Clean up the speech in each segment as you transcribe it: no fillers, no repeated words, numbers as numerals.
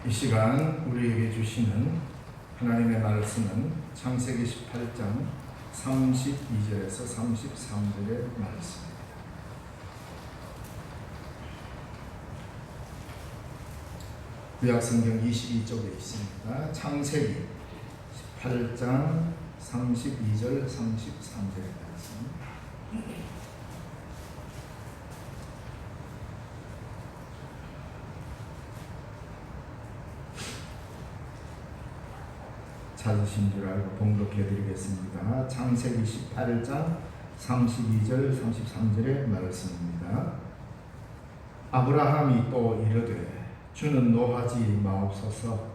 이 시간 우리에게 주시는 하나님의 말씀은 창세기 18장 32절에서 33절의 말씀입니다. 구약성경 22쪽에 있습니다. 창세기 18장 32절 33절의 말씀. 찾으신 줄 알고 봉독해 드리겠습니다. 창세기 18장 32절 33절의 말씀입니다. 아브라함이 또 이르되 주는 노하지 마옵소서.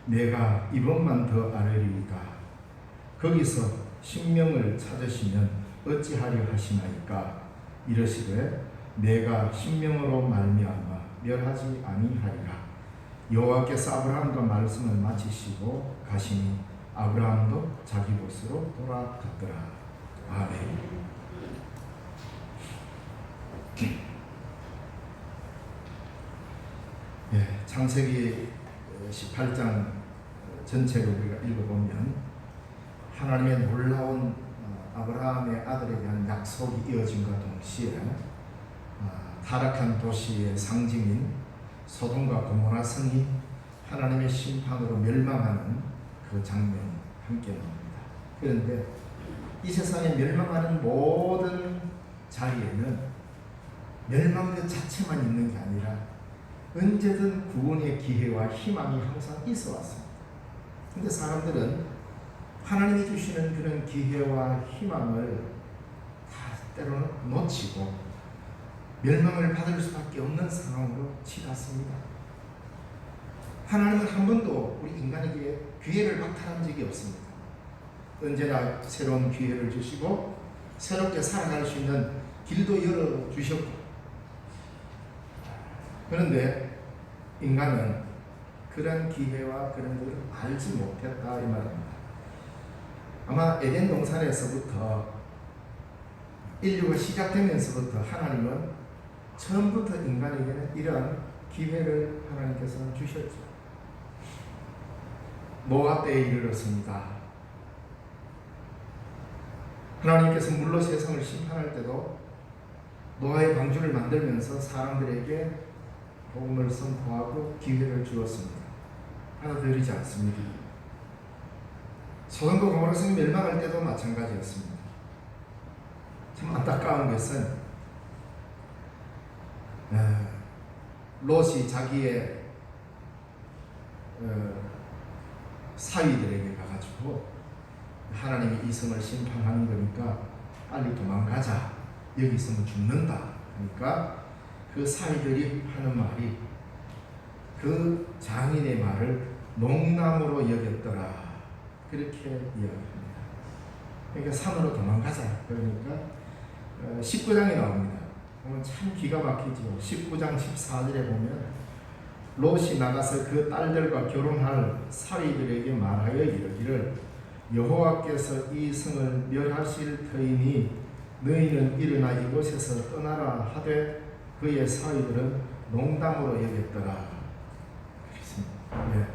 내가 이번만 더 아뢰리이다. 거기서 신명을 찾으시면 어찌하려 하시나이까. 이르시되 내가 신명으로 말미암아 멸하지 아니하리라. 여호와께서 아브라함과 말씀을 마치시고 가시니 아브라함도 자기 곳으로 돌아갔더라. 아멘. 창세기 18장 전체를 우리가 읽어보면 하나님의 놀라운 아브라함의 아들에 대한 약속이 이어짐과 동시에 타락한 도시의 상징인 소돔과 고모라 성이 하나님의 심판으로 멸망하는 그 장면이 함께 나옵니다. 그런데 이 세상에 멸망하는 모든 자리에는 멸망 그 자체만 있는 게 아니라 언제든 구원의 기회와 희망이 항상 있어 왔습니다. 그런데 사람들은 하나님이 주시는 그런 기회와 희망을 다 때로는 놓치고 멸망을 받을 수밖에 없는 상황으로 치닫습니다. 하나님은 한 번도 우리 인간에게 기회를 박탈한 적이 없습니다. 언제나 새로운 기회를 주시고 새롭게 살아갈 수 있는 길도 열어주셨고, 그런데 인간은 그런 기회와 그런 것을 알지 못했다 이 말입니다. 아마 에덴 동산에서부터 인류가 시작되면서부터 하나님은 처음부터 인간에게는 이러한 기회를 하나님께서는 주셨죠. 노아 때에 이르렀습니다. 하나님께서 물로 세상을 심판할 때도 노아의 방주를 만들면서 사람들에게 복음을 선포하고 기회를 주었습니다. 받아들이지 않습니다. 소돔과 고모라 성이 멸망할 때도 마찬가지였습니다. 참 안타까운 것은 롯이 자기의 사위들에게 가가지고 하나님이 이 성을 심판하는 거니까 빨리 도망가자, 여기 있으면 죽는다. 그러니까 그 사위들이 하는 말이 그 장인의 말을 농담으로 여겼더라, 그렇게 이야기합니다. 그러니까 산으로 도망가자. 그러니까 19장에 나옵니다. 보면 참 기가 막히죠. 19장 14절에 보면 롯이 나가서 그 딸들과 결혼할 사위들에게 말하여 이르기를 여호와께서 이 성을 멸하실 터이니 너희는 일어나 이곳에서 떠나라 하되 그의 사위들은 농담으로 여겼더라. 그렇습니다.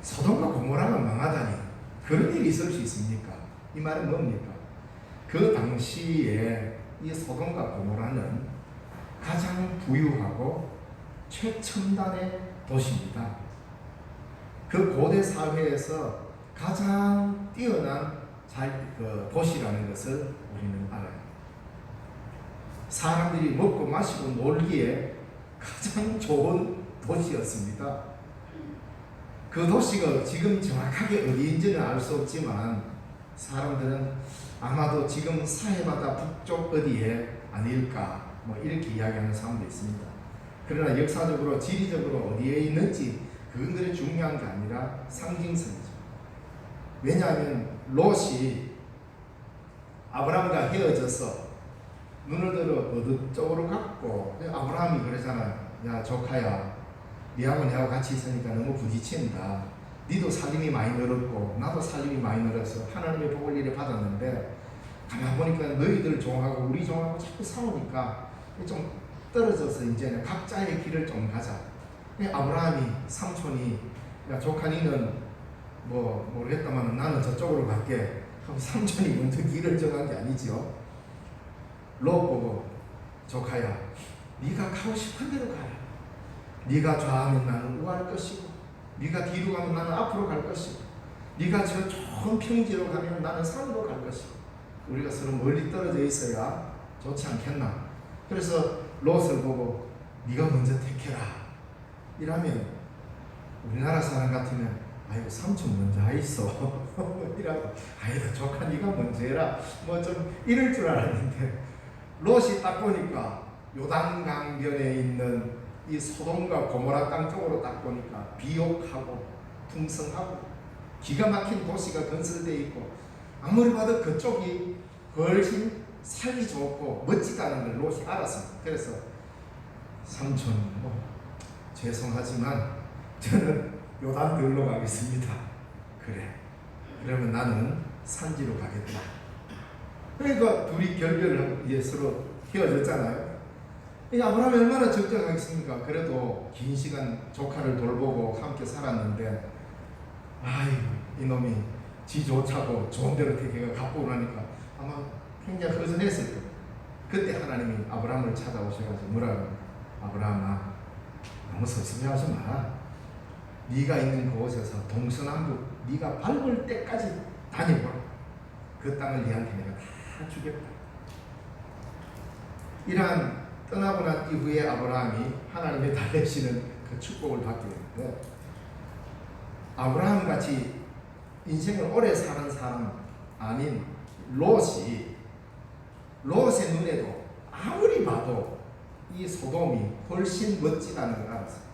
소돔과 고모라가 망하다니 그런 일이 있을 수 있습니까? 이 말은 뭡니까? 그 당시에 이 소돔과 고모라는 가장 부유하고 최첨단의 도시입니다. 그 고대 사회에서 가장 뛰어난 도시라는 것을 우리는 알아요. 사람들이 먹고 마시고 놀기에 가장 좋은 도시였습니다. 그 도시가 지금 정확하게 어디인지는 알 수 없지만 사람들은 아마도 지금 사해바다 북쪽 어디에 아닐까 이렇게 이야기하는 사람도 있습니다. 그러나 역사적으로 지리적으로 어디에 있는지 그건 그리 중요한 게 아니라 상징성이죠. 왜냐하면 롯이 아브라함과 헤어져서 눈을 들어 어느 쪽으로 갔고, 아브라함이 그러잖아. 야 조카야, 니하고 내하고 같이 있으니까 너무 부딪힌다. 니도 살림이 많이 늘었고 나도 살림이 많이 늘어서 하나님의 복을 이래 받았는데 가만 보니까 너희들 종하고 우리 종하고 자꾸 싸우니까 좀 떨어져서 이제는 각자의 길을 좀 가자. 아브라함이 삼촌이 야 조카니는 뭐 모르겠다만 나는 저쪽으로 갈게 하고 삼촌이 먼저 길을 정한 게 아니죠. 롯 보고 조카야 네가 가고 싶은 대로 가라. 네가 좌하면 나는 우할 것이고 네가 뒤로 가면 나는 앞으로 갈 것이고 네가 저 좋은 평지로 가면 나는 산으로 갈 것이고 우리가 서로 멀리 떨어져 있어야 좋지 않겠나. 그래서 롯을 보고 네가 먼저 택해라 이라면 우리나라 사람 같으면 아이고 삼촌 먼저 하있어 이라고 아이고 조카 네가 먼저 해라 뭐 좀 이럴 줄 알았는데 롯이 딱 보니까 요단강변에 있는 이 소돔과 고모라 땅 쪽으로 딱 보니까 비옥하고 풍성하고 기가 막힌 도시가 건설되어 있고 아무리 봐도 그쪽이 훨씬 살기 좋고 멋지다는 걸 롯이 알았습니다. 그래서 삼촌 뭐 죄송하지만 저는 요단들로 가겠습니다. 그래 그러면 나는 산지로 가겠다. 그러니까 둘이 결별을 하고 이제 서로 헤어졌잖아요. 이 아브라함이 얼마나 적적하겠습니까? 그래도 긴 시간 조카를 돌보고 함께 살았는데 아이고 이놈이 지 좋자고 좋은 데로 택해가 갖고 오라니까 아마 굉장히 허전했을 거예요. 그때 하나님이 아브라함을 찾아오셔가지고 뭐라고 아브라함아 너무 섭섭해하지 마라. 네가 있는 그곳에서 동서남북 네가 밟을 때까지 다녀보라. 그 땅을 네한테 내가 다 주겠다. 이러한 떠나고 난 이후에 아브라함이 하나님의 달래시는 그 축복을 받게 되는데 아브라함 같이 인생을 오래 사는 사람 아닌 롯의 눈에도 아무리 봐도 이 소돔이 훨씬 멋지다는 걸 알았어요.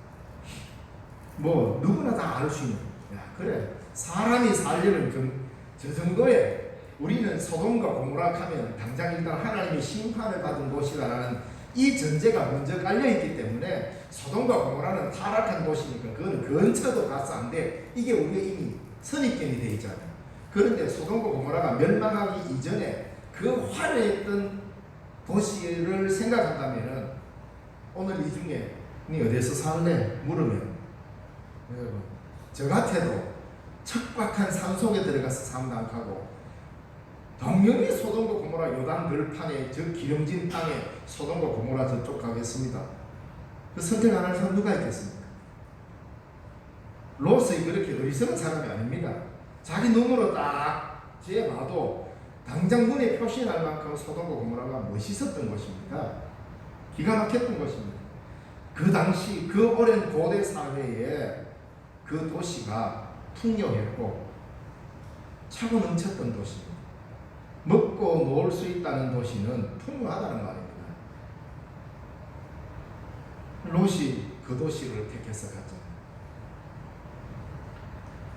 뭐 누구나 다 알 수 있는 야 그래 사람이 살려는 저 정도에 우리는 소돔과 고모라 하면 당장 일단 하나님의 심판을 받은 곳이라는 이 전제가 먼저 깔려있기 때문에 소돔과 고모라는 타락한 곳이니까 그거는 근처도 가서 안 돼. 이게 우리가 이미 선입견이 되어 있잖아요. 그런데 소돔과 고모라가 멸망하기 이전에 그 화려했던 도시를 생각한다면 오늘 이 중에 니 어디서 살래? 물으면 여러분 저 같아도 척박한 산속에 들어가서 산당하고 당연히 소돔과 고모라 요단 들판에 저 기름진 땅에 소돔과 고모라 저쪽 가겠습니다. 그 선택 안 할 사람 누가 있겠습니까? 롯이 그렇게 어리석은 사람이 아닙니다. 자기 눈으로 딱 재봐도 당장 눈에 표시날 만큼 소돔과 고모라가 멋있었던 것입니다. 기가 막혔던 것입니다. 그 당시 그 오랜 고대 사회에 그 도시가 풍요했고 차고 넘쳤던 도시입니다. 먹고 놀 수 있다는 도시는 풍요하다는 말입니다. 롯이 그 도시를 택해서 갔잖아요.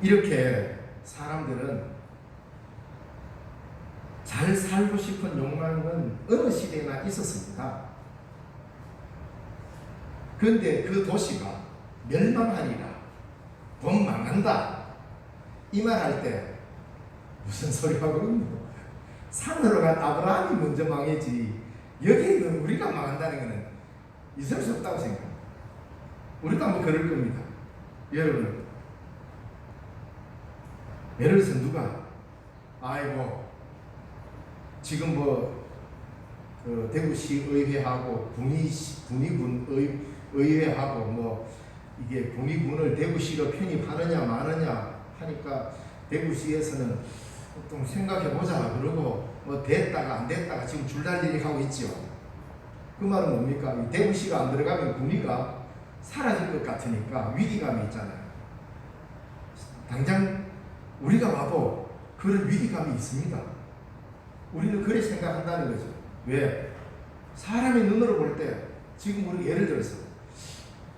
이렇게 사람들은 잘 살고 싶은 욕망은 어느 시대나 있었습니다. 그런데 그 도시가 멸망하리라, 돈 망한다 이 말 할 때 무슨 소리 하고 있노? 산으로 간 아브라함이 먼저 망했지 여기 있는 우리가 망한다는 것은 있을 수 없다고 생각합니다. 우리도 한번 그럴 겁니다. 여러분 예를 들어서 누가 아이고 지금 그 대구시의회하고 군의군 의회하고 뭐 이게 군의군을 대구시로 편입하느냐 마느냐 하니까 대구시에서는 좀 생각해보자 그러고 뭐 됐다가 안 됐다가 지금 줄달리기 하고 있죠. 그 말은 뭡니까? 대구시가 안 들어가면 군의가 사라질 것 같으니까 위기감이 있잖아요. 당장 우리가 봐도 그런 위기감이 있습니다. 우리는 그렇게 생각한다는 거죠. 왜? 사람의 눈으로 볼 때 지금 우리 예를 들어서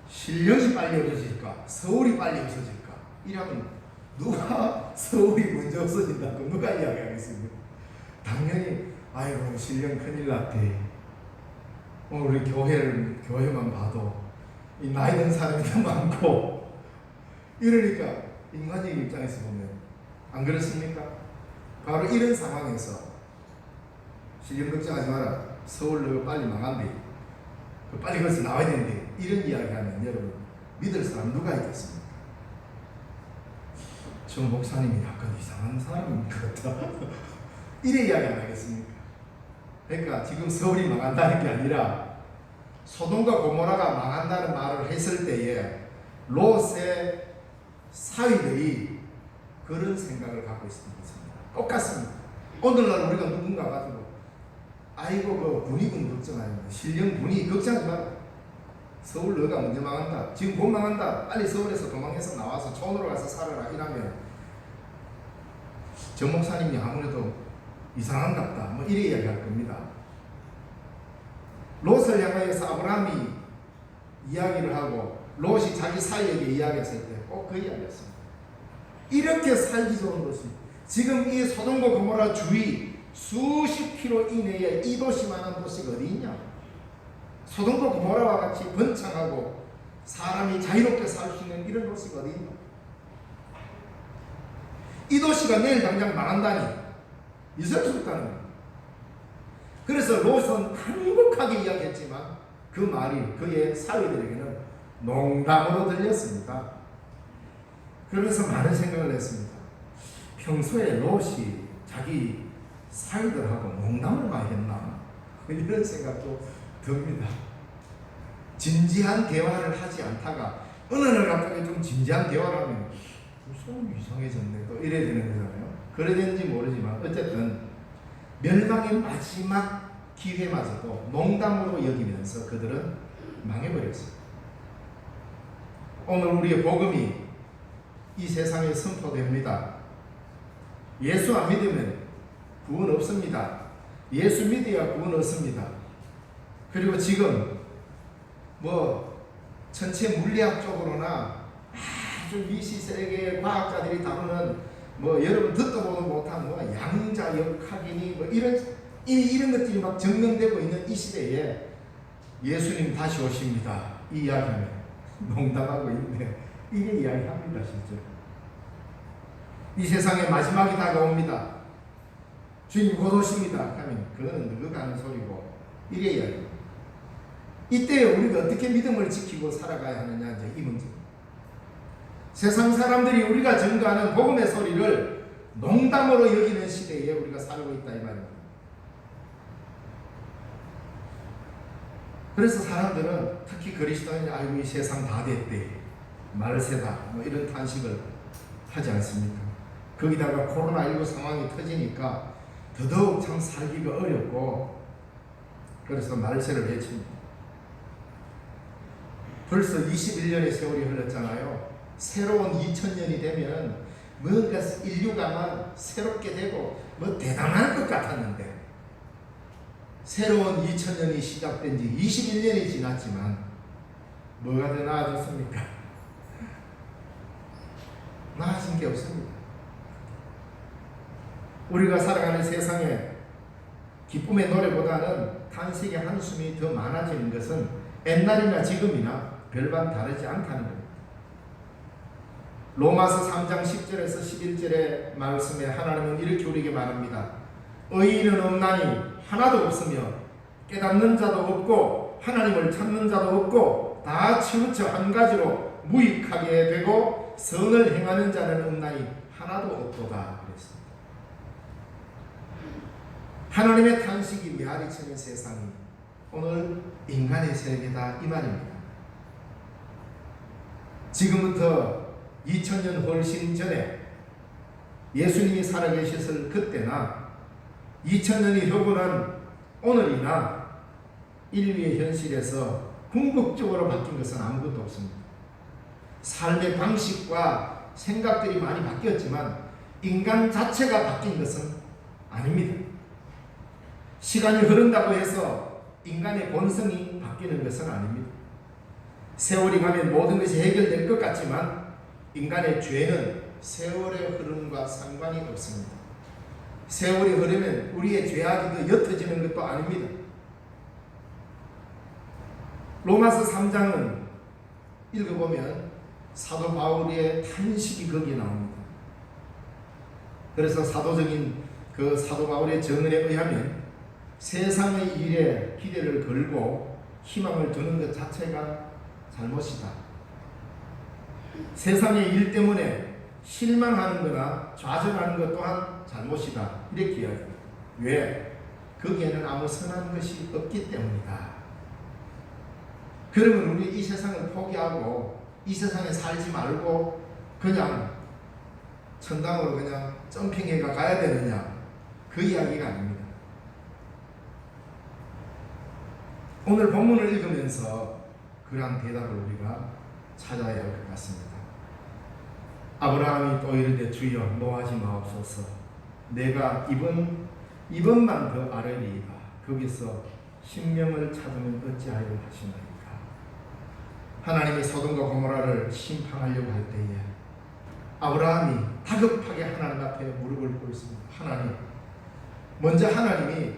신령이 빨리 없어질까? 서울이 빨리 없어질까? 이러면 누가 서울이 먼저 없어진다고 누가 이야기하겠습니까? 당연히 아이고 신령 큰일 났대. 우리 교회만 봐도 이 나이 든 사람이 더 많고 이러니까 인간적인 입장에서 보면 안 그렇습니까? 바로 이런 상황에서 신령 걱정하지 마라. 서울로 빨리 망한대. 빨리 거기서 나와야 되는데 이런 이야기하면 여러분 믿을 사람 누가 있겠습니까? 저 목사님이 약간 이상한 사람인 것 같다. 이래 이야기 안 하겠습니까? 그러니까 지금 서울이 망한다는 게 아니라 소돔과 고모라가 망한다는 말을 했을 때에 롯의 사위들이 그런 생각을 갖고 있었던 것입니다. 똑같습니다. 오늘날 우리가 누군가 가지고 아이고 그 분이군 걱정하는 신령 분이 걱정하지 마라. 서울 너가 먼저 망한다. 지금 곧 망한다. 빨리 서울에서 도망해서 나와서 촌으로 가서 살아라. 이러면 저 목사님이 아무래도 이상한갑다. 뭐 이래 이야기할 겁니다. 롯을 향하여서 아브라함이 이야기를 하고 롯이 자기 사위에게 이야기했을 때 꼭 그 이야기였습니다. 이렇게 살기 좋은 것이 지금 이 소돔과 고모라 주위 수십 킬로 이내에 이 도시만한 도시가 어디 있냐? 소돔과 고모라와 같이 번창하고 사람이 자유롭게 살 수 있는 이런 도시가 어디 있나? 이 도시가 내일 당장 망한다니 있을 수 없다는 거예요. 그래서 롯은 한국하게 이야기했지만 그 말이 그의 사위들에게는 농담으로 들렸습니다. 그러면서 많은 생각을 했습니다. 평소에 롯이 자기 사위들하고 농담을 많이 했나? 이런 생각도 듭니다. 진지한 대화를 하지 않다가 어느 날 갑자기 좀 진지한 대화를 하면 좀 이상해졌네 또 이래야 되는 거잖아요. 그래야 되는지 모르지만 어쨌든 멸망의 마지막 기회마저도 농담으로 여기면서 그들은 망해버렸어요. 오늘 우리의 복음이 이 세상에 선포됩니다. 예수 안 믿으면 구원 없습니다. 예수 믿어야 구원 얻습니다. 그리고 지금 뭐 전체 물리학적으로나 아주 미시세계 과학자들이 다루는 뭐 여러분 듣도 보도 못한 뭐 양자 역학이니 뭐 이런 것들이 막 증명되고 있는 이 시대에 예수님 다시 오십니다. 이 이야기하면 농담하고 있네. 이게 이야기합니다. 진짜 이 세상의 마지막이 다가옵니다. 주님 곧 오십니다 하면 그거는 너가 하는 소리고 이래 이야기. 이때 우리가 어떻게 믿음을 지키고 살아가야 하느냐 이제 이 문제. 세상 사람들이 우리가 전가하는 복음의 소리를 농담으로 여기는 시대에 우리가 살고 있다 이 말입니다. 그래서 사람들은 특히 그리스도인이 아이고 이 세상 다 됐대 말세다 뭐 이런 탄식을 하지 않습니까? 거기다가 코로나19 상황이 터지니까 더더욱 참 살기가 어렵고 그래서 말세를 외칩니다. 벌써 21년의 세월이 흘렀잖아요. 새로운 2000년이 되면 뭔가 인류가 새롭게 되고 뭐 대단할 것 같았는데 새로운 2000년이 시작된 지 21년이 지났지만 뭐가 더 나아졌습니까? 나아진 게 없습니다. 우리가 살아가는 세상에 기쁨의 노래보다는 탄식의 한숨이 더 많아지는 것은 옛날이나 지금이나 별반 다르지 않다는 겁니다. 로마서 3장 10절에서 11절의 말씀에 하나님은 이렇게 우리에게 말합니다. 의인은 없나니 하나도 없으며 깨닫는 자도 없고 하나님을 찾는 자도 없고 다 치우쳐 한 가지로 무익하게 되고 선을 행하는 자는 없나니 하나도 없도다 그랬습니다. 하나님의 탄식이 메아리치는 세상이 오늘 인간의 세계다 이 말입니다. 지금부터 2000년 훨씬 전에 예수님이 살아계셨을 그때나 2000년이 흐르고 난 오늘이나 인류의 현실에서 궁극적으로 바뀐 것은 아무것도 없습니다. 삶의 방식과 생각들이 많이 바뀌었지만 인간 자체가 바뀐 것은 아닙니다. 시간이 흐른다고 해서 인간의 본성이 바뀌는 것은 아닙니다. 세월이 가면 모든 것이 해결될 것 같지만 인간의 죄는 세월의 흐름과 상관이 없습니다. 세월이 흐르면 우리의 죄악이 더 옅어지는 것도 아닙니다. 로마서 3장은 읽어보면 사도 바울의 탄식이 거기에 나옵니다. 그래서 사도적인 그 사도 바울의 증언에 의하면 세상의 일에 기대를 걸고 희망을 두는 것 자체가 잘못이다. 세상의 일 때문에 실망하는 거나 좌절하는 것 또한 잘못이다. 이렇게 이야기합니다. 왜? 거기에는 아무 선한 것이 없기 때문이다. 그러면 우리 이 세상을 포기하고 이 세상에 살지 말고 그냥 천당으로 그냥 점핑해가 가야 되느냐? 그 이야기가 아닙니다. 오늘 본문을 읽으면서 그러한 대답을 우리가 찾아야 할 것 같습니다. 아브라함이 또 이르되 주여 노하지 마옵소서. 내가 이번만 더 아뢰리이다. 거기서 신명을 찾으면 어찌하여 하시나이까. 하나님이 소돔과 고모라를 심판하려고 할 때에 아브라함이 다급하게 하나님 앞에 무릎을 꿇습니다. 하나님, 먼저 하나님이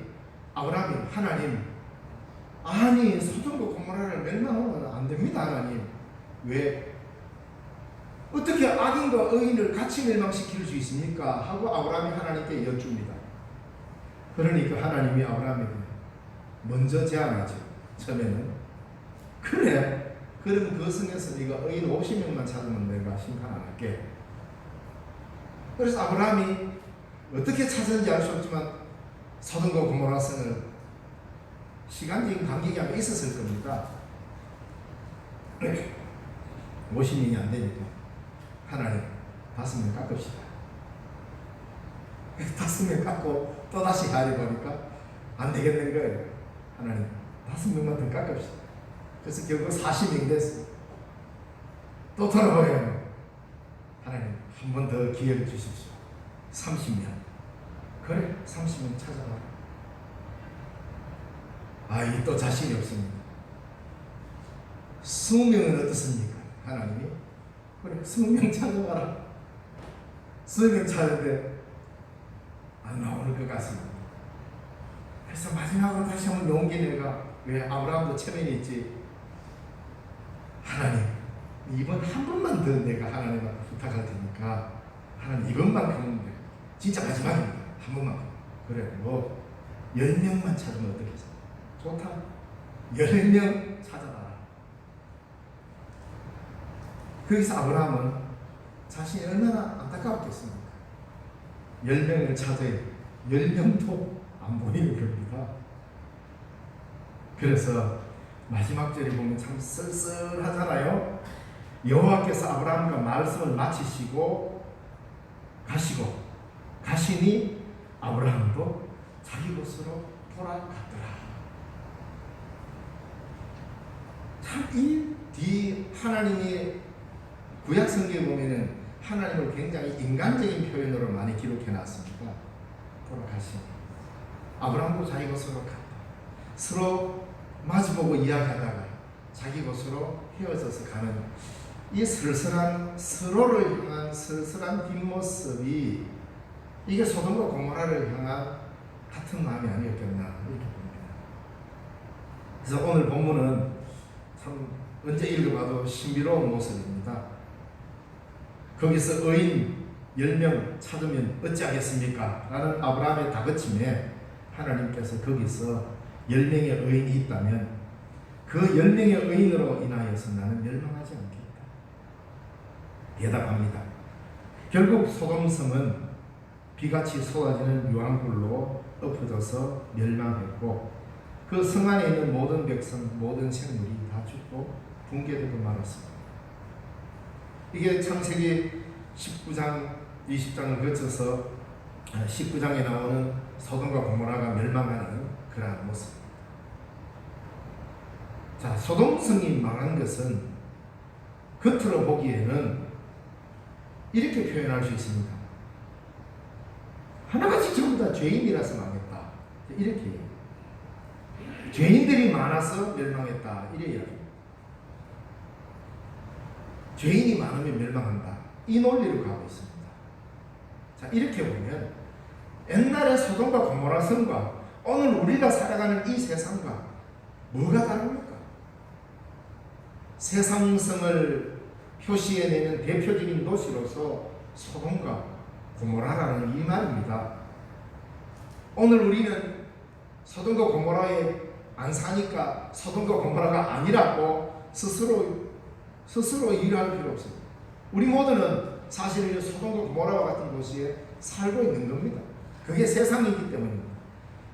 아브라함이 하나님, 아니 소돔과 고모라를 멸망하면 안 됩니다. 하나님, 왜? 어떻게 악인과 의인을 같이 멸망시킬 수 있습니까? 하고 아브라함이 하나님께 여쭙니다. 그러니까 하나님이 아브라함에게 먼저 제안하죠. 처음에는 그래, 그럼 그 성에서 네가 의인 50명만 찾으면 내가 심판 안 할게. 그래서 아브라함이 어떻게 찾았는지 알 수 없지만 소돔과 고모라 성을 시간적인 간격이 아마 있었을 겁니다. 50명이 안 되니까 하나님 5명 깎읍시다. 5명 깎고 또다시 가야 보니까 안 되겠는 거예요. 하나님 5명만 더 깎읍시다. 그래서 결국 40명이 됐어요. 또 돌아와요. 하나님 한 번 더 기회를 주십시오. 30명. 그래, 30명 찾아라. 이 또 자신이 없습니다. 20명은 어떻습니까? 하나님이 그래, 20명 찾아가라. 20명 찾는데 안 나오는 것 같습니다. 그래서 마지막으로 다시 한번 용기 내가, 왜 아브라함도 체면이 있지, 하나님 이번 한 번만 더 내가 하나님 앞에 부탁할 테니까 하나님 이번만 하면 돼. 진짜 마지막입니다. 한 번만. 그래, 뭐 10명만 찾으면 어떻겠어? 좋다. 10명 찾아봐라. 거기서 아브라함은 자신이 얼마나 안타까웠겠습니까? 10명을 찾아야 10명도 안 보이는 겁니다. 그래서 마지막 절에 보면 참 쓸쓸하잖아요. 여호와께서 아브라함과 말씀을 마치시고 가시니 아브라함도 자기 곳으로 돌아갔더라. 참 이 뒤 하나님이 구약 성경에 보면은 하나님을 굉장히 인간적인 표현으로 많이 기록해 놨습니다. 돌아가시니 아브라함도 자기 곳으로 갔다. 서로 마주보고 이야기하다가 자기 곳으로 헤어져서 가는 이 쓸쓸한, 서로를 향한 쓸쓸한 뒷모습이 이게 소돔과 고모라를 향한 같은 마음이 아니었겠나 이렇게 봅니다. 그래서 오늘 본문은 참 언제 읽어봐도 신비로운 모습입니다. 거기서 의인 10명 찾으면 어찌하겠습니까? 라는 아브라함의 다그침에 하나님께서 거기서 10명의 의인이 있다면 그 10명의 의인으로 인하여서 나는 멸망하지 않겠다. 대답합니다. 결국 소돔성은 비같이 쏟아지는 유황불로 엎어져서 멸망했고 그 성 안에 있는 모든 백성, 모든 생물이 다 죽고 붕괴되고 말았습니다. 이게 창세기 19장, 20장을 거쳐서 19장에 나오는 소돔과 고모라가 멸망하는 그러한 모습입니다. 자, 소돔성이 망한 것은 겉으로 보기에는 이렇게 표현할 수 있습니다. 하나같이 전부 다 죄인이라서 망했다. 이렇게 죄인들이 많아서 멸망했다. 이래 이야기합니다. 죄인이 많으면 멸망한다. 이 논리로 가고 있습니다. 자, 이렇게 보면 옛날의 소돔과 고모라 성과 오늘 우리가 살아가는 이 세상과 뭐가 다릅니까? 세상성을 표시해내는 대표적인 도시로서 소돔과 고모라라는 이 말입니다. 오늘 우리는 소돔과 고모라에 안 사니까 소돔과 고모라가 아니라고 스스로 일할 필요 없습니다. 우리 모두는 사실은 소돔과 고모라와 같은 도시에 살고 있는 겁니다. 그게 세상이기 때문입니다.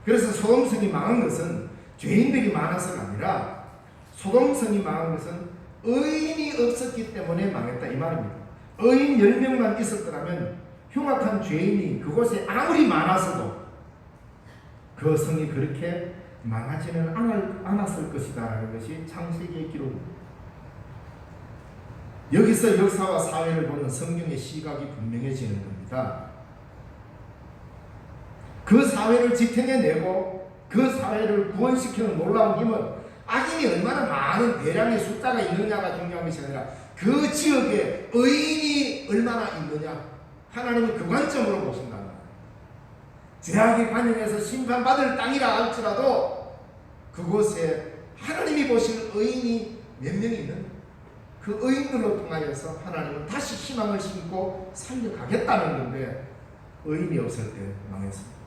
그래서 소돔성이 망한 것은 죄인들이 많아서가 아니라 소돔성이 망한 것은 의인이 없었기 때문에 망했다 이 말입니다. 의인 10명만 있었더라면 흉악한 죄인이 그곳에 아무리 많았어도 그 성이 그렇게 망하지는 않았을 것이다 라는 것이 창세기의 기록입니다. 여기서 역사와 사회를 보는 성경의 시각이 분명해지는 겁니다. 그 사회를 지탱해내고 그 사회를 구원시키는 놀라운 힘은 악인이 얼마나 많은 대량의 숫자가 있느냐가 중요한 것이 아니라 그 지역에 의인이 얼마나 있느냐, 하나님은 그 관점으로 보신다는 거예요. 죄악의 관영에서 심판받을 땅이라 할지라도 그곳에 하나님이 보시는 의인이 몇 명 있는, 그 의인들로 통하여서 하나님은 다시 희망을 심고 살려가겠다는 건데 의인이 없을 때 망했습니다.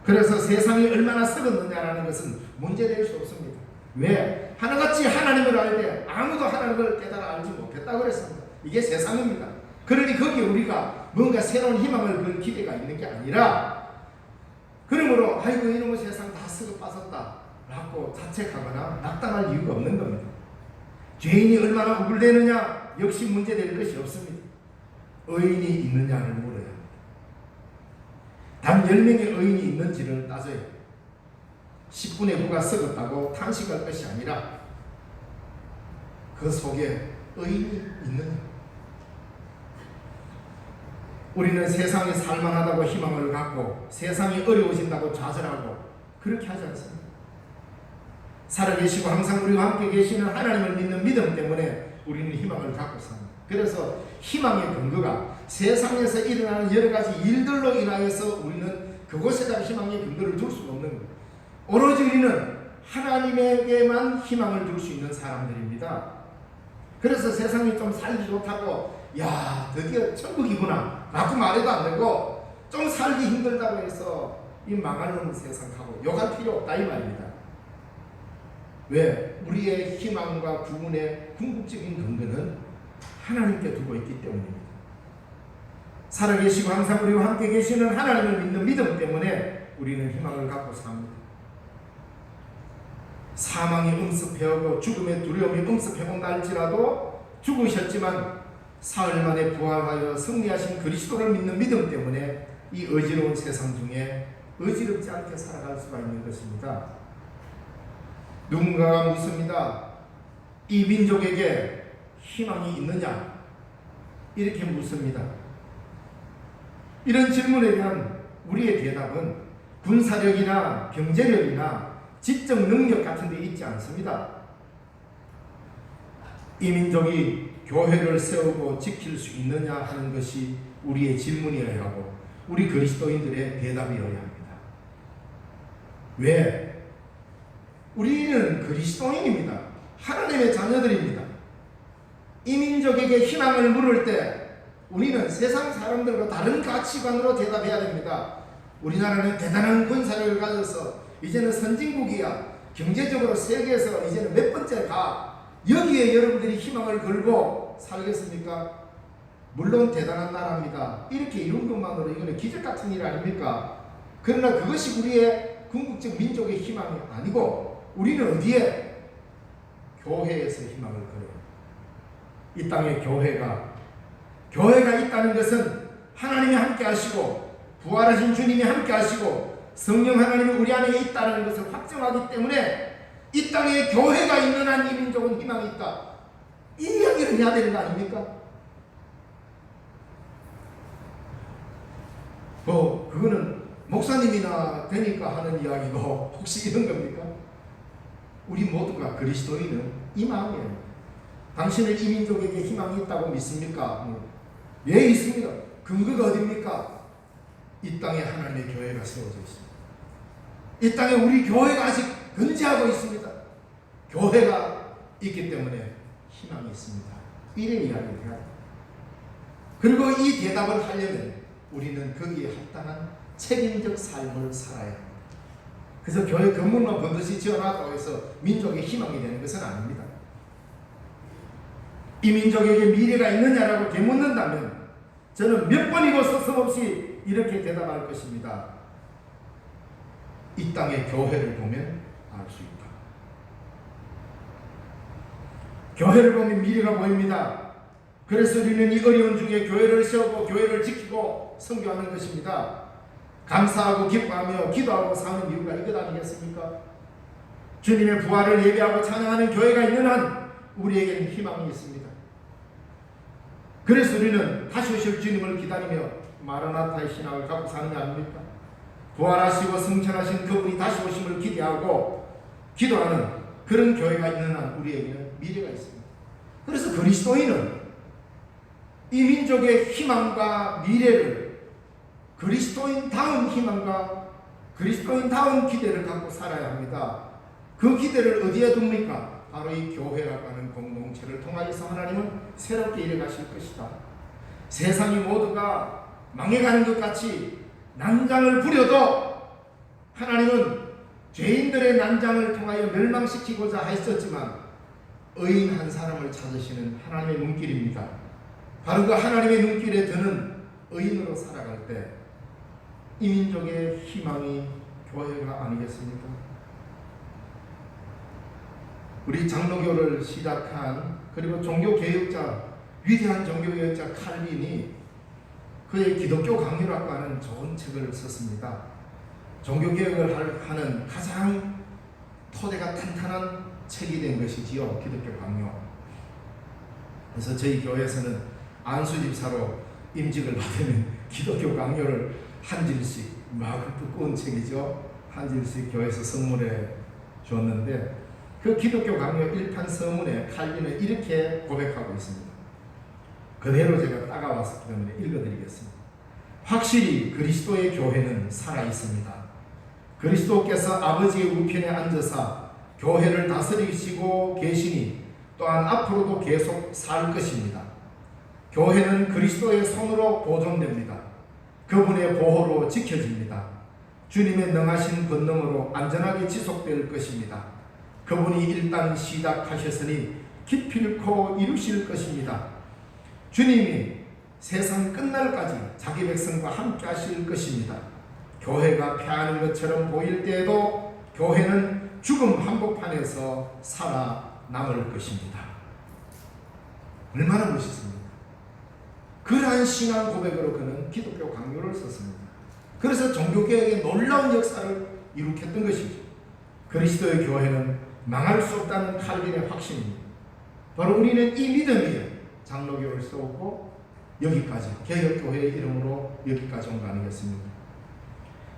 그래서 세상이 얼마나 썩었느냐라는 것은 문제될 수 없습니다. 왜? 하나같이 하나님을 알되 아무도 하나님을 깨달아 알지 못했다고 그랬습니다. 이게 세상입니다. 그러니 거기에 우리가 뭔가 새로운 희망을 걸 기대가 있는 게 아니라, 그러므로 아이고 이놈의 세상 다 썩어 빠졌다 라고 자책하거나 낙담할 이유가 없는 겁니다. 죄인이 얼마나 억울되느냐 역시 문제될 것이 없습니다. 의인이 있느냐를 물어야 합니다. 단 10명의 의인이 있는지를 따져야 합니다. 10분의 9가 썩었다고 탄식할 것이 아니라 그 속에 의인이 있느냐. 우리는 세상이 살만하다고 희망을 갖고 세상이 어려워진다고 좌절하고 그렇게 하지 않습니다. 살아계시고 항상 우리와 함께 계시는 하나님을 믿는 믿음 때문에 우리는 희망을 갖고 삽니다. 그래서 희망의 근거가 세상에서 일어나는 여러 가지 일들로 인하여서 우리는 그곳에다 희망의 근거를 둘 수가 없는 거예요. 오로지 우리는 하나님에게만 희망을 둘 수 있는 사람들입니다. 그래서 세상이 좀 살기 좋다고 야 드디어 천국이구나 라고 말해도 안 되고, 좀 살기 힘들다고 해서 이 망할 놈 세상하고 욕할 필요 없다 이 말입니다. 왜? 우리의 희망과 구원의 궁극적인 근거는 하나님께 두고 있기 때문입니다. 살아계시고 항상 우리와 함께 계시는 하나님을 믿는 믿음 때문에 우리는 희망을 갖고 삽니다. 사망이 음습해오고 죽음의 두려움이 음습해온다 할지라도 죽으셨지만 사흘 만에 부활하여 승리하신 그리스도를 믿는 믿음 때문에 이 어지러운 세상 중에 어지럽지 않게 살아갈 수가 있는 것입니다. 누군가가 묻습니다. 이 민족에게 희망이 있느냐? 이렇게 묻습니다. 이런 질문에 대한 우리의 대답은 군사력이나 경제력이나 지적 능력 같은 데 있지 않습니다. 이 민족이 교회를 세우고 지킬 수 있느냐 하는 것이 우리의 질문이어야 하고 우리 그리스도인들의 대답이어야 합니다. 왜? 우리는 그리스도인입니다. 하나님의 자녀들입니다. 이 민족에게 희망을 물을 때 우리는 세상 사람들과 다른 가치관으로 대답해야 됩니다. 우리나라는 대단한 군사력을 가져서 이제는 선진국이야. 경제적으로 세계에서 이제는 몇 번째 가. 여기에 여러분들이 희망을 걸고 살겠습니까? 물론 대단한 나라입니다. 이렇게 이룬 것만으로 이거는 기적 같은 일 아닙니까? 그러나 그것이 우리의 궁극적 민족의 희망이 아니고 우리는 어디에? 교회에서 희망을 걸어요. 이 땅에 교회가 있다는 것은 하나님이 함께 하시고 부활하신 주님이 함께 하시고 성령 하나님이 우리 안에 있다는 것을 확정하기 때문에 이 땅에 교회가 있는 한 이 민족은 희망이 있다. 이 이야기를 해야 되는 거 아닙니까? 그거는 목사님이나 되니까 하는 이야기고 혹시 이런 겁니까? 우리 모두가 그리스도인은 이 마음이에요. 당신은 이 민족에게 희망이 있다고 믿습니까? 예, 있습니다. 근거가 어디입니까? 이 땅에 하나님의 교회가 세워져 있습니다. 이 땅에 우리 교회가 아직 건재하고 있습니다. 교회가 있기 때문에 희망이 있습니다. 이런 이야기를 해야 됩니다. 그리고 이 대답을 하려면 우리는 거기에 합당한 책임적 삶을 살아야 합니다. 그래서 교회 건물만 번듯이 지어놨다고 해서 민족의 희망이 되는 것은 아닙니다. 이 민족에게 미래가 있느냐라고 되묻는다면 저는 몇 번이고 서슴없이 이렇게 대답할 것입니다. 이 땅의 교회를 보면 알 수 있다. 교회를 보면 미래가 보입니다. 그래서 우리는 이 어려운 중에 교회를 세우고 교회를 지키고 선교하는 것입니다. 감사하고 기뻐하며 기도하고 사는 이유가 이것 아니겠습니까? 주님의 부활을 예배하고 찬양하는 교회가 있는 한 우리에게는 희망이 있습니다. 그래서 우리는 다시 오실 주님을 기다리며 마라나타의 신앙을 갖고 사는 게 아닙니까? 부활하시고 승천하신 그분이 다시 오심을 기대하고 기도하는 그런 교회가 있는 한 우리에게는 미래가 있습니다. 그래서 그리스도인은 이 민족의 희망과 미래를 그리스도인다운 희망과 그리스도인다운 기대를 갖고 살아야 합니다. 그 기대를 어디에 둡니까? 바로 이 교회라고 하는 공동체를 통하여서 하나님은 새롭게 이뤄가실 것이다. 세상이 모두가 망해가는 것 같이 난장을 부려도 하나님은 죄인들의 난장을 통하여 멸망시키고자 했었지만 의인 한 사람을 찾으시는 하나님의 눈길입니다. 바로 그 하나님의 눈길에 드는 의인으로 살아갈 때 이 민족의 희망이 교회가 아니겠습니까? 우리 장로교를 시작한 그리고 종교개혁자 위대한 종교개혁자 칼빈이 그의 기독교 강요라고 하는 좋은 책을 썼습니다. 종교개혁을 하는 가장 토대가 탄탄한 책이 된 것이지요. 기독교 강요. 그래서 저희 교회에서는 안수집사로 임직을 받으면 기독교 강요를 한 질씩 막 두꺼운 책이죠. 한 질씩 교회에서 선물해 줬는데 그 기독교 강요 1판 서문에 칼빈은 이렇게 고백하고 있습니다. 그대로 제가 따가왔기 때문에 읽어드리겠습니다. 확실히 그리스도의 교회는 살아있습니다. 그리스도께서 아버지의 우편에 앉아서 교회를 다스리시고 계시니 또한 앞으로도 계속 살 것입니다. 교회는 그리스도의 손으로 보존됩니다. 그분의 보호로 지켜집니다. 주님의 능하신 권능으로 안전하게 지속될 것입니다. 그분이 일단 시작하셨으니 기필코 이루실 것입니다. 주님이 세상 끝날까지 자기 백성과 함께 하실 것입니다. 교회가 패하는 것처럼 보일 때에도 교회는 죽음 한복판에서 살아남을 것입니다. 얼마나 멋있습니까? 그러한 신앙 고백으로 그는 기독교 강요를 썼습니다. 그래서 종교개혁의 놀라운 역사를 이룩했던 것이죠. 그리스도의 교회는 망할 수 없다는 칼빈의 확신입니다. 바로 우리는 이 믿음이에요. 장로교를 세우고 여기까지 개혁교회의 이름으로 여기까지 온 거 아니겠습니까?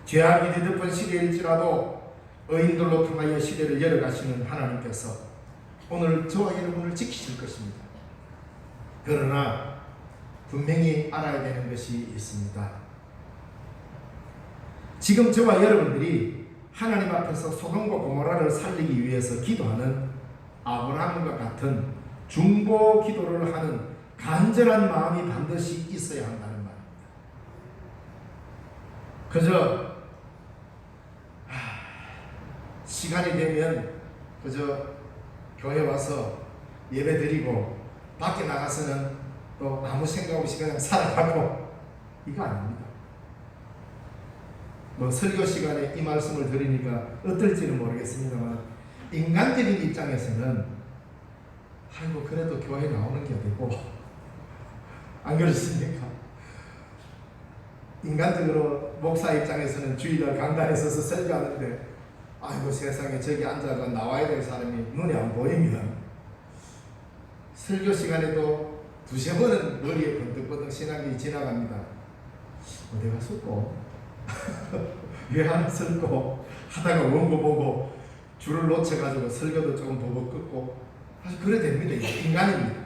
죄악이 뒤덮은 시대일지라도 의인들로 통하여 시대를 열어가시는 하나님께서 오늘 저와 여러분을 지키실 것입니다. 그러나 분명히 알아야 되는 것이 있습니다. 지금 저와 여러분들이 하나님 앞에서 소돔과 고모라를 살리기 위해서 기도하는 아브라함과 같은 중보 기도를 하는 간절한 마음이 반드시 있어야 한다는 말입니다. 그저 시간이 되면 그저 교회 와서 예배 드리고 밖에 나가서는 또 아무 생각 없이 그냥 살아가고 이거 아닙니다. 뭐 설교 시간에 이 말씀을 들으니까 어떨지는 모르겠습니다만 인간적인 입장에서는 아이고 그래도 교회 나오는 게 되고 안 그렇습니까? 인간적으로 목사 입장에서는 주일날 강단에 서서 설교하는데 아이고 세상에 저기 앉아가 나와야 될 사람이 눈에 안 보이면 설교 시간에도 두세 번은 머리에 번뜩번뜩 신앙이 지나갑니다. 어디 갔었고 왜 하나 설고 하다가 원고 보고 줄을 놓쳐가지고 설교도 조금 보고 끊고 아주 그래 됩니다. 인간입니다.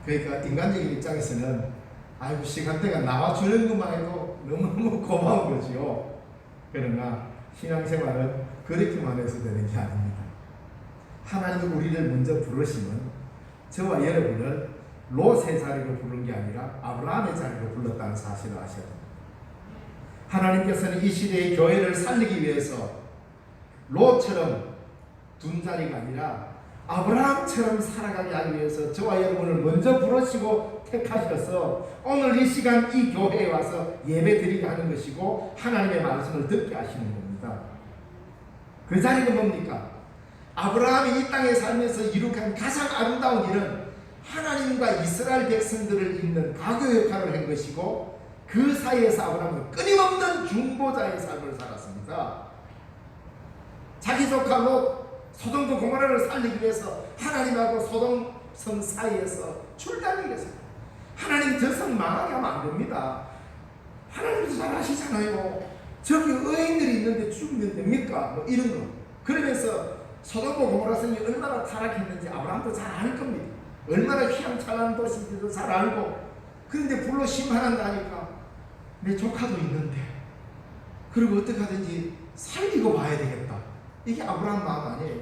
그러니까 인간적인 입장에서는 아이고 시간대가 나와주는 것만 해도 너무너무 고마운 거지요. 그러나 신앙생활은 그렇게만 해서 되는 게 아닙니다. 하나님이 우리를 먼저 부르시면 저와 여러분을 롯의 자리로 부른 게 아니라 아브라함의 자리로 불렀다는 사실을 아셔야 됩니다. 하나님께서는 이 시대의 교회를 살리기 위해서 롯처럼 둔 자리가 아니라 아브라함처럼 살아가게 하기 위해서 저와 여러분을 먼저 부르시고 택하셔서 오늘 이 시간 이 교회에 와서 예배 드리게 하는 것이고 하나님의 말씀을 듣게 하시는 겁니다. 그 자리는 뭡니까? 아브라함이 이 땅에 살면서 이룩한 가장 아름다운 일은 하나님과 이스라엘 백성들을 잇는 가교 역할을 한 것이고 그 사이에서 아브라함은 끊임없는 중보자의 삶을 살았습니다. 자기 조카 롯 소돔과 고모라를 살리기 위해서 하나님하고 소돔성 사이에서 출단을 했어요. 하나님 저 성 망하게 하면 안 됩니다. 하나님도 잘 아시잖아요. 저기 의인들이 있는데 죽으면 됩니까? 뭐 이런 거. 그러면서 소돔과 고모라 성이 얼마나 타락했는지 아브라함도 잘 알 겁니다. 얼마나 휘황찬란한 도시인지도 잘 알고, 그런데 불로 심판한다니까 내 조카도 있는데 그리고 어떻게 하든지 살리고 봐야 되겠다. 이게 아브라함 마음 아니에요.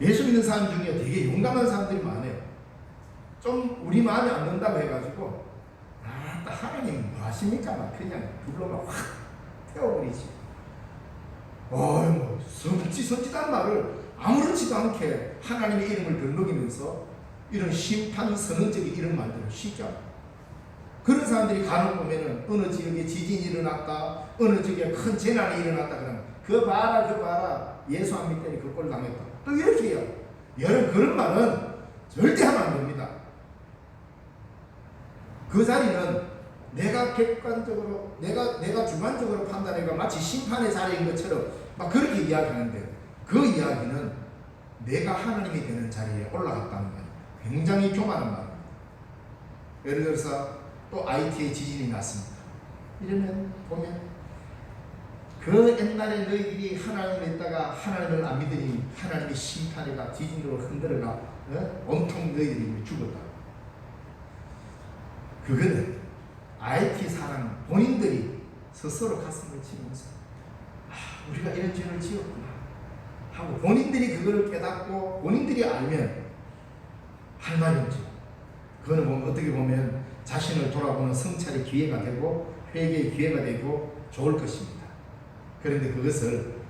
예수 믿는 사람 중에 되게 용감한 사람들이 많아요. 좀 우리 마음에 안 든다고 해가지고 하나님 뭐 하십니까? 막 그냥 불로만 확 태워버리지. 뭐 서지단 말을 아무렇지도 않게 하나님의 이름을 덜먹이면서 이런 심판 선언적인 이런 말들을 쉽게 합니다. 그런 사람들이 간혹 보면은 어느 지역에 지진이 일어났다, 어느 지역에 큰 재난이 일어났다 그러면 그 봐라 예수 안 믿더니 그 꼴 당했다, 또 이렇게 해요. 여러분 그런 말은 절대 하면 안 됩니다. 그 자리는 내가 객관적으로 내가 주관적으로 판단해가 마치 심판의 자리인 것처럼 막 그렇게 이야기하는데, 그 이야기는 내가 하나님이 되는 자리에 올라갔다는 거예요. 굉장히 교만한 말입니다. 예를 들어서 또 IT에 지진이 났습니다. 이러면 보면 그 옛날에 너희들이 하나님을 믿다가 하나님을 안 믿으니 하나님의 심판에가 지진으로 흔들어가 온통 너희들이 죽었다. 그거는 IT 사람 본인들이 스스로 가슴을 치면서 우리가 이런 죄를 지었구나 하고 본인들이 그걸 깨닫고 본인들이 알면 할 말이 없죠. 그거는 보면 어떻게 보면 자신을 돌아보는 성찰의 기회가 되고 회개의 기회가 되고 좋을 것입니다. 그런데 그것을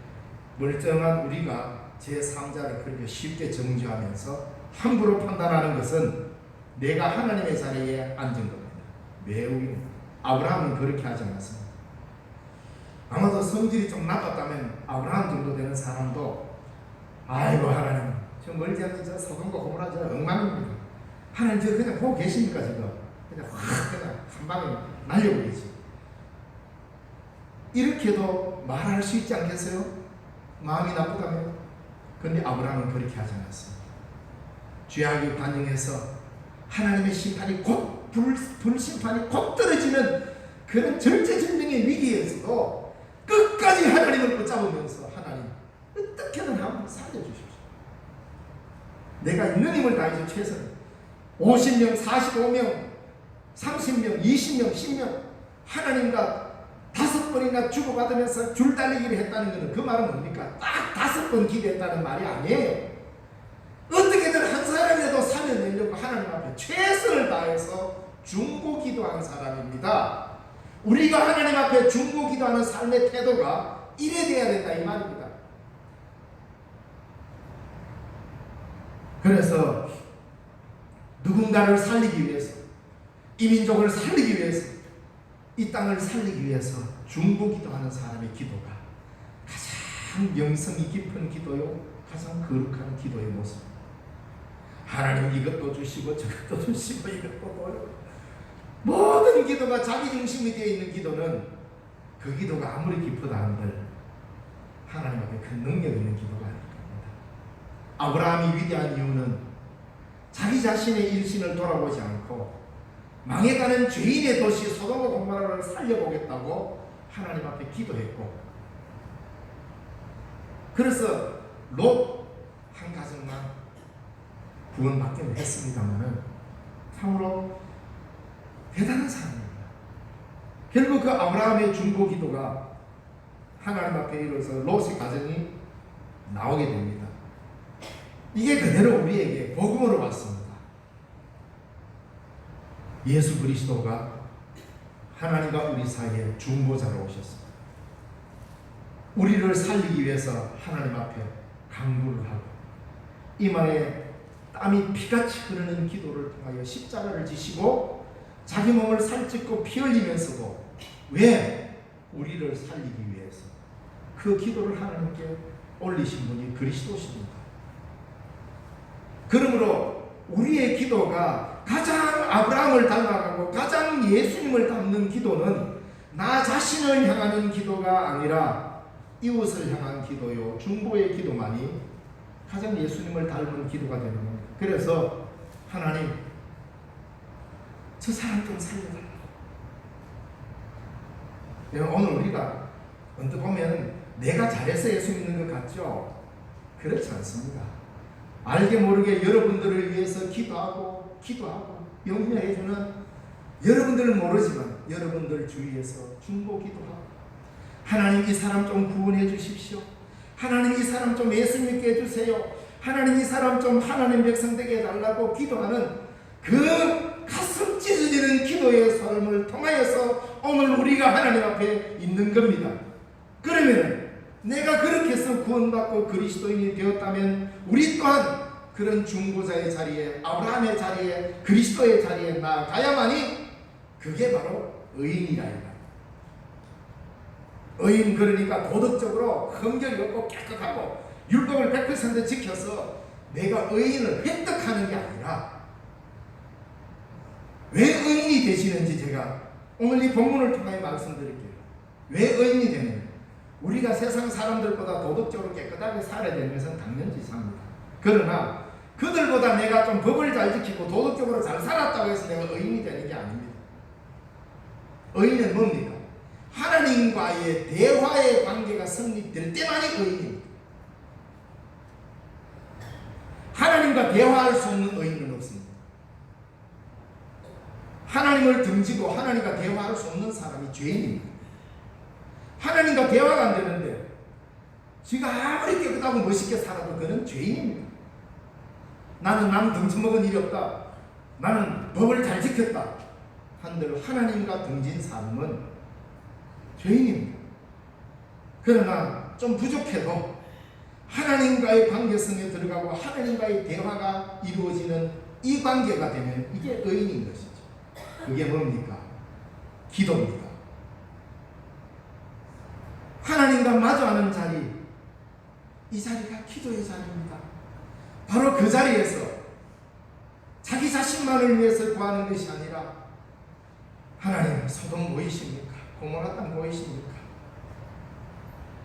멀쩡한 우리가 제3자를 그렇게 쉽게 정죄하면서 함부로 판단하는 것은 내가 하나님의 자리에 앉은 겁니다. 매우 아브라함은 그렇게 하지 않았습니다. 아마도 성질이 좀 나빴다면 아브라함 정도 되는 사람도 아이고 하나님 저 멀지 않는 저 소돔과 고모라 저 엉망입니다. 하나님 저 그냥 보고 계십니까? 지금 그냥 확 그냥 한 방에 날려버리지. 이렇게도 말할 수 있지 않겠어요? 마음이 나쁘다면. 그런데 아브라함은 그렇게 하지 않았습니다. 죄악이 반영해서 하나님의 심판이 곧 불심판이 곧 떨어지는 그런 절체절명의 위기에서도 끝까지 하나님을 붙잡으면서 하나님 어떻게든 한번 살려주십시오. 내가 있는 힘을 다해서 최선을 50명, 45명, 30명, 20명, 10명 하나님과 5번이나 주고받으면서 줄달리기를 했다는 것은 그 말은 뭡니까? 딱 5번 기도했다는 말이 아니에요. 어떻게든 한 사람이라도 살려내려고 하나님 앞에 최선을 다해서 중보 기도한 사람입니다. 우리가 하나님 앞에 중보 기도하는 삶의 태도가 이래 돼야 된다 이 말입니다. 그래서 누군가를 살리기 위해서, 이 민족을 살리기 위해서, 이 땅을 살리기 위해서 중보 기도하는 사람의 기도가 가장 영성이 깊은 기도요, 가장 거룩한 기도의 모습입니다. 하나님 이것도 주시고 저것도 주시고 이것도 줘요. 모든 기도가 자기 중심이 되어 있는 기도는 그 기도가 아무리 깊어다 한들 하나님 앞에 큰 능력 있는 기도가 아닐 겁니다. 아브라함이 위대한 이유는 자기 자신의 일신을 돌아보지 않고 망해가는 죄인의 도시 소돔과 고모라를 살려보겠다고 하나님 앞에 기도했고, 그래서 롯 한 가정만 구원받기는 했습니다만은 참으로 대단한 사람입니다. 결국 그 아브라함의 중보 기도가 하나님 앞에 이르러서 롯의 가정이 나오게 됩니다. 이게 그대로 우리에게 복음으로 왔습니다. 예수 그리스도가 하나님과 우리 사이에 중보자로 오셨습니다. 우리를 살리기 위해서 하나님 앞에 강구를 하고 이마에 땀이 피같이 흐르는 기도를 통하여 십자가를 지시고 자기 몸을 살찌고 피 흘리면서도 왜? 우리를 살리기 위해서 그 기도를 하나님께 올리신 분이 그리스도십니다. 그러므로 우리의 기도가 가장 아브라함을 닮아가고 가장 예수님을 닮는 기도는 나 자신을 향하는 기도가 아니라 이웃을 향한 기도요, 중보의 기도만이 가장 예수님을 닮은 기도가 되는 겁니다. 그래서 하나님, 저 사람 좀 살려달라. 오늘 우리가 언뜻 보면 내가 잘해서 예수 믿는 것 같죠? 그렇지 않습니다. 알게 모르게 여러분들을 위해서 기도하고 용서해주는 여러분들은 모르지만 여러분들 주위에서 중보 기도하고 하나님 이 사람 좀 구원해 주십시오. 하나님 이 사람 좀 예수 믿게 해주세요. 하나님 이 사람 좀 하나님 백성 되게 해달라고 기도하는 그 가슴 찢어지는 기도의 삶을 통하여서 오늘 우리가 하나님 앞에 있는 겁니다. 그러면 내가 그렇게 해서 구원받고 그리스도인이 되었다면 우리 또한 그런 중보자의 자리에, 아브라함의 자리에, 그리스도의 자리에 나가야만이 그게 바로 의인이라. 의인, 그러니까 도덕적으로 흠결이 없고 깨끗하고 율법을 100% 지켜서 내가 의인을 획득하는 게 아니라 왜 의인이 되시는지 제가 오늘 이 본문을 통해 말씀드릴게요. 왜 의인이 되느냐? 우리가 세상 사람들보다 도덕적으로 깨끗하게 살아야 되는 것은 당연지사입니다. 그러나 그들보다 내가 좀 법을 잘 지키고 도덕적으로 잘 살았다고 해서 내가 의인이 되는 게 아닙니다. 의인은 뭡니까? 하나님과의 대화의 관계가 성립될 때만이 의인입니다. 하나님과 대화할 수 없는 의인은 없습니다. 하나님을 등지고 하나님과 대화할 수 없는 사람이 죄인입니다. 하나님과 대화가 안 되는데 지가 아무리 깨끗하고 멋있게 살아도 그는 죄인입니다. 나는 남 등쳐먹은 일이 없다. 나는 법을 잘 지켰다. 한들 하나님과 등진 삶은 죄인입니다. 그러나 좀 부족해도 하나님과의 관계성에 들어가고 하나님과의 대화가 이루어지는 이 관계가 되면 이게 의인인 것이죠. 그게 뭡니까? 기도입니다. 하나님과 마주하는 자리, 이 자리가 기도의 자리입니다. 바로 그 자리에서 자기 자신만을 위해서 구하는 것이 아니라 하나님, 소돔 보이십니까? 고모라 땅 보이십니까?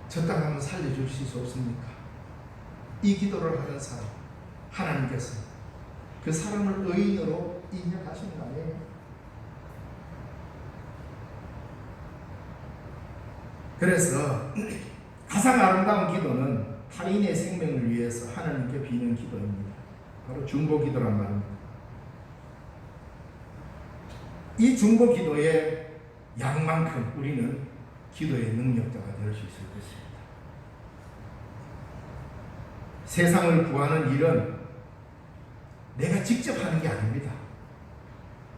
저 땅 한번 살려주실 수 없습니까? 이 기도를 하는 사람, 하나님께서 그 사람을 의인으로 인정하시는 거 아니에요? 그래서 가장 아름다운 기도는 타인의 생명을 위해서 하나님께 비는 기도입니다. 바로 중보 기도란 말입니다. 이 중보 기도의 양만큼 우리는 기도의 능력자가 될 수 있을 것입니다. 세상을 구하는 일은 내가 직접 하는 게 아닙니다.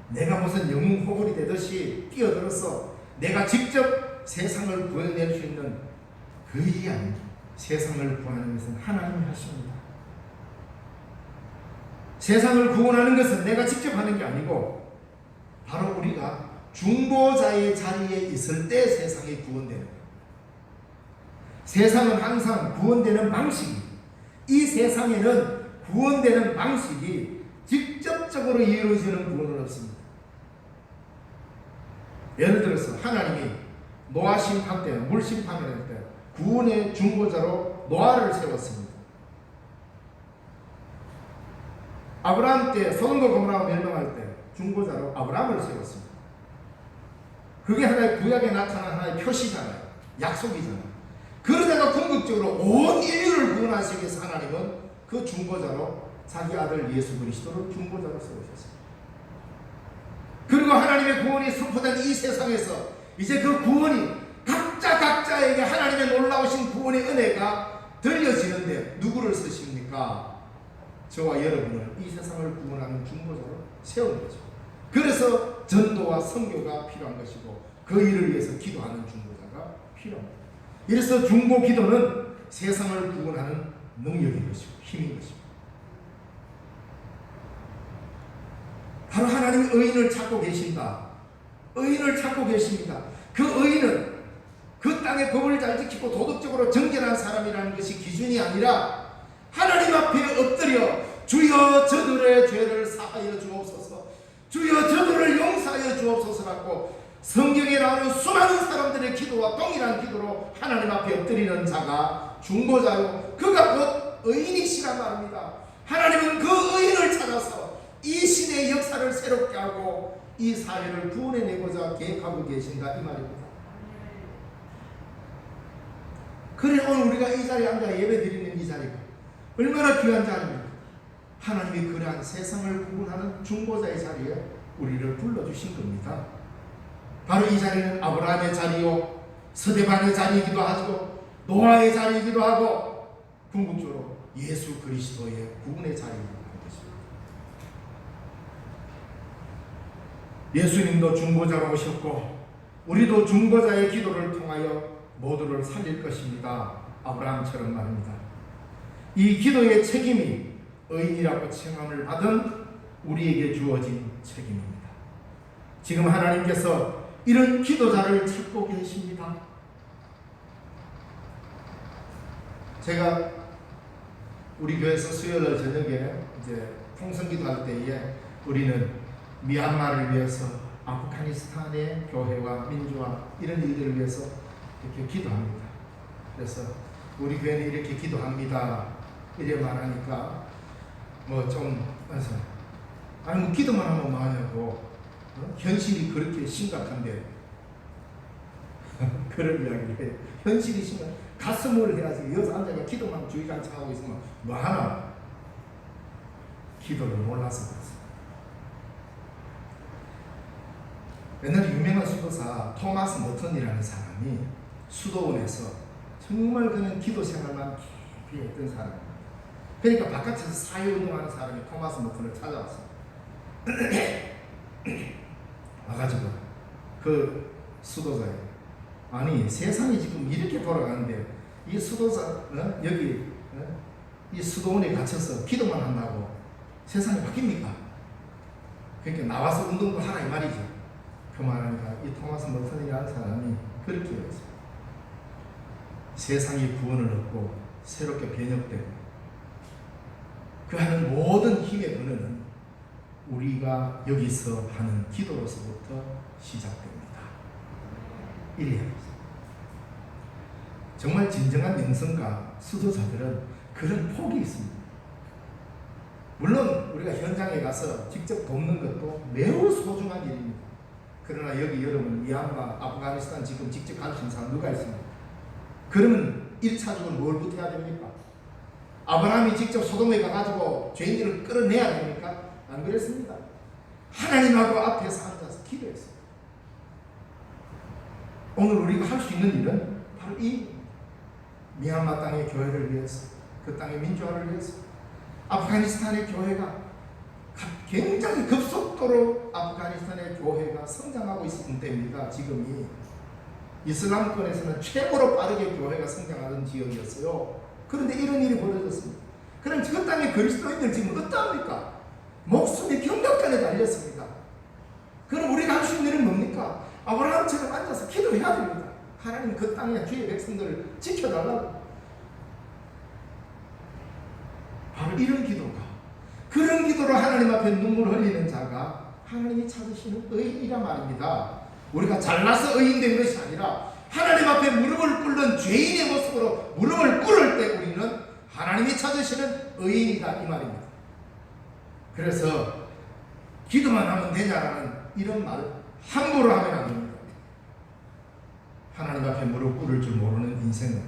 내가 무슨 영웅 호걸이 되듯이 뛰어들어서 내가 직접 세상을 구해낼 수 있는 그 일이 아닙니다. 세상을 구하는 것은 하나님이 하십니다. 세상을 구원하는 것은 내가 직접 하는 게 아니고 바로 우리가 중보자의 자리에 있을 때 세상이 구원되는 거예요. 세상은 항상 구원되는 방식이, 이 세상에는 구원되는 방식이 직접적으로 이루어지는 구원은 없습니다. 예를 들어서 하나님이 노아 심판 때, 물 심판을 때 구원의 중보자로 노아를 세웠습니다. 아브라함 때 소돔과 고모라가 멸망할 때 중보자로 아브라함을 세웠습니다. 그게 하나의 구약에 나타난 하나의 표시잖아요. 약속이잖아요. 그러다가 궁극적으로 온 인류를 구원하시기 위해서 하나님은 그 중보자로 자기 아들 예수 그리스도를 중보자로 세우셨습니다. 그리고 하나님의 구원이 선포된 이 세상에서 이제 그 구원이 각자에게 하나님의 놀라우신 구원의 은혜가 들려지는데 누구를 쓰십니까? 저와 여러분을 이 세상을 구원하는 중보자로 세운 거죠. 그래서 전도와 선교가 필요한 것이고 그 일을 위해서 기도하는 중보자가 필요합니다. 이래서 중보 기도는 세상을 구원하는 능력인 것이고 힘인 것입니다. 바로 하나님이 의인을 찾고 계신다. 의인을 찾고 계십니다. 그 의인은 그 땅의 법을 잘 지키고 도덕적으로 정결한 사람이라는 것이 기준이 아니라 하나님 앞에 엎드려 주여 저들의 죄를 사하여 주옵소서, 주여 저들을 용서하여 주옵소서라고 성경에 나오는 수많은 사람들의 기도와 동일한 기도로 하나님 앞에 엎드리는 자가 중보자요, 그가 곧 의인이시란 말입니다. 하나님은 그 의인을 찾아서 이 시대의 역사를 새롭게 하고 이 사회를 구원해내고자 계획하고 계신다 이 말입니다. 그래 오늘 우리가 이 자리에 앉아 예배드리는 이 자리가 얼마나 귀한 자리입니까? 하나님이 그러한 세상을 구분하는 중보자의 자리에 우리를 불러주신 겁니다. 바로 이 자리는 아브라함의 자리요, 스데반의 자리이기도 하고 노아의 자리이기도 하고 궁극적으로 예수 그리스도의 구원의 자리이기도 하는 것입니다. 예수님도 중보자로 오셨고 우리도 중보자의 기도를 통하여 모두를 살릴 것입니다. 아브라함처럼 말입니다. 이 기도의 책임이 의인이라고 칭함을 받은 우리에게 주어진 책임입니다. 지금 하나님께서 이런 기도자를 찾고 계십니다. 제가 우리 교회에서 수요일 저녁에 이제 통성기도 할 때에 우리는 미얀마를 위해서 아프가니스탄의 교회와 민주화 이런 일들을 위해서 이렇게 기도합니다. 그래서 우리 교회는 이렇게 기도합니다. 이래 말하니까 뭐좀 아니 뭐 기도만 하면 뭐하냐고 현실이 그렇게 심각한데 그런 이야기를 해요. 현실이 심각. 가슴을 해야지. 여기서 앉아가 기도만 주의장창 하고 있으면 뭐하나? 기도를 몰라서 그렇습니다. 옛날에 유명한 수도사 토마스 머턴이라는 사람이 수도원에서 정말 그는 기도 생활만 깊이 했던 사람입니다. 그러니까 바깥에서 사회운동하는 사람이 토마스 머턴을 찾아왔어요. 와가지고 그 수도자에 아니 세상이 지금 이렇게 돌아가는데 이 수도자 여기 이 수도원에 갇혀서 기도만 한다고 세상이 바뀝니까? 그러니까 나와서 운동도 하라 이 말이죠. 그 말하니까 이 토마스 머턴이라는 사람이 그렇게 했습니다. 세상이 구원을 얻고 새롭게 변혁되고 그 하는 모든 힘의 근원은 우리가 여기서 하는 기도로서부터 시작됩니다. 이래야 정말 진정한 영성가 수도자들은 그런 폭이 있습니다. 물론 우리가 현장에 가서 직접 돕는 것도 매우 소중한 일입니다. 그러나 여기 여러분 미얀마, 아프가니스탄 지금 직접 갈 수 있는 사람 누가 있습니까? 그러면 1차적으로 뭘부터 해야 됩니까? 아브라함이 직접 소돔에 가가지고 죄인들을 끌어내야 됩니까? 안 그랬습니다. 하나님하고 앞에서 앉아서 기도했습니다. 오늘 우리가 할 수 있는 일은 바로 이 미얀마 땅의 교회를 위해서, 그 땅의 민주화를 위해서, 아프가니스탄의 교회가 굉장히 급속도로 아프가니스탄의 교회가 성장하고 있을 때입니다. 지금이 이슬람권에서는 최고로 빠르게 교회가 성장하는 지역이었어요. 그런데 이런 일이 벌어졌습니다. 그럼 그 땅의 그리스도인들 지금 어떠합니까? 목숨이 경각간에 달렸습니다. 그럼 우리가 할 수 있는 일은 뭡니까? 아브라함처럼 앉아서 기도해야 됩니다. 하나님 그 땅의 주의 백성들을 지켜달라고. 바로 이런 기도가, 그런 기도로 하나님 앞에 눈물 흘리는 자가 하나님이 찾으시는 의인이라 말입니다. 우리가 잘나서 의인된 것이 아니라 하나님 앞에 무릎을 꿇는 죄인의 모습으로 무릎을 꿇을 때 우리는 하나님이 찾으시는 의인이다 이 말입니다. 그래서 기도만 하면 되냐라는 이런 말 함부로 하면 안 됩니다. 하나님 앞에 무릎 꿇을 줄 모르는 인생은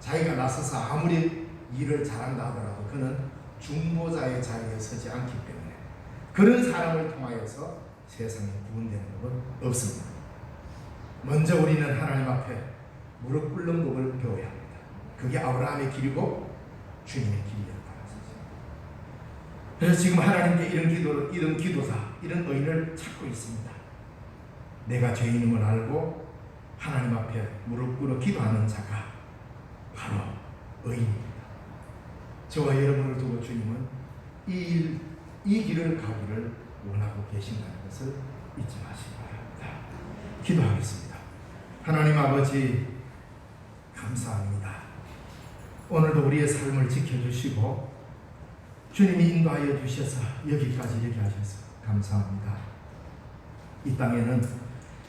자기가 나서서 아무리 일을 잘한다 하더라도 그는 중보자의 자리에 서지 않기 때문에 그런 사람을 통하여서 세상에 구원되는 법은 없습니다. 먼저 우리는 하나님 앞에 무릎 꿇는 법을 배워야 합니다. 그게 아브라함의 길이고 주님의 길이었다. 그래서 지금 하나님께 이런 기도사, 이런 의인을 찾고 있습니다. 내가 죄인임을 알고 하나님 앞에 무릎 꿇어 기도하는 자가 바로 의인입니다. 저와 여러분을 두고 주님은 이 길을 가기를 원하고 계신다는 것을 잊지 마시기 바랍니다. 기도하겠습니다. 하나님 아버지, 감사합니다. 오늘도 우리의 삶을 지켜주시고 주님이 인도하여 주셔서 여기까지 이르게 하셔서 감사합니다. 이 땅에는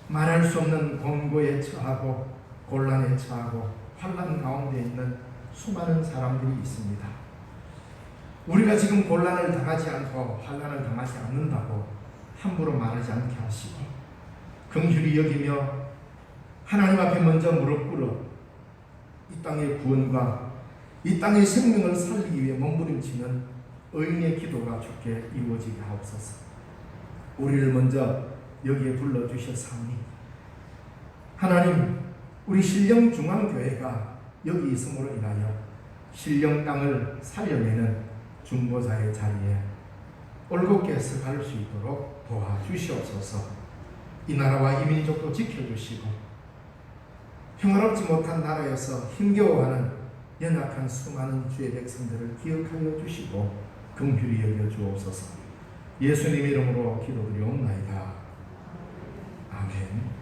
말할 수 없는 공고에 처하고 곤란에 처하고 환난 가운데 있는 수많은 사람들이 있습니다. 우리가 지금 곤란을 당하지 않고 환난을 당하지 않는다고 함부로 말하지 않게 하시고 긍휼히 여기며 하나님 앞에 먼저 무릎 꿇어 이 땅의 구원과 이 땅의 생명을 살리기 위해 몸부림치는 의인의 기도가 주께 이루어지게 하옵소서. 우리를 먼저 여기에 불러주셨사오니 하나님, 우리 신령중앙교회가 여기 있음으로 인하여 신령 땅을 살려내는 중보자의 자리에 올곧게 서갈 수 있도록 도와주시옵소서. 이 나라와 이 민족도 지켜주시고 평화롭지 못한 나라에서 힘겨워하는 연약한 수많은 주의 백성들을 기억하여 주시고 긍휼히 여겨 주옵소서. 예수님 이름으로 기도드리옵나이다. 아멘.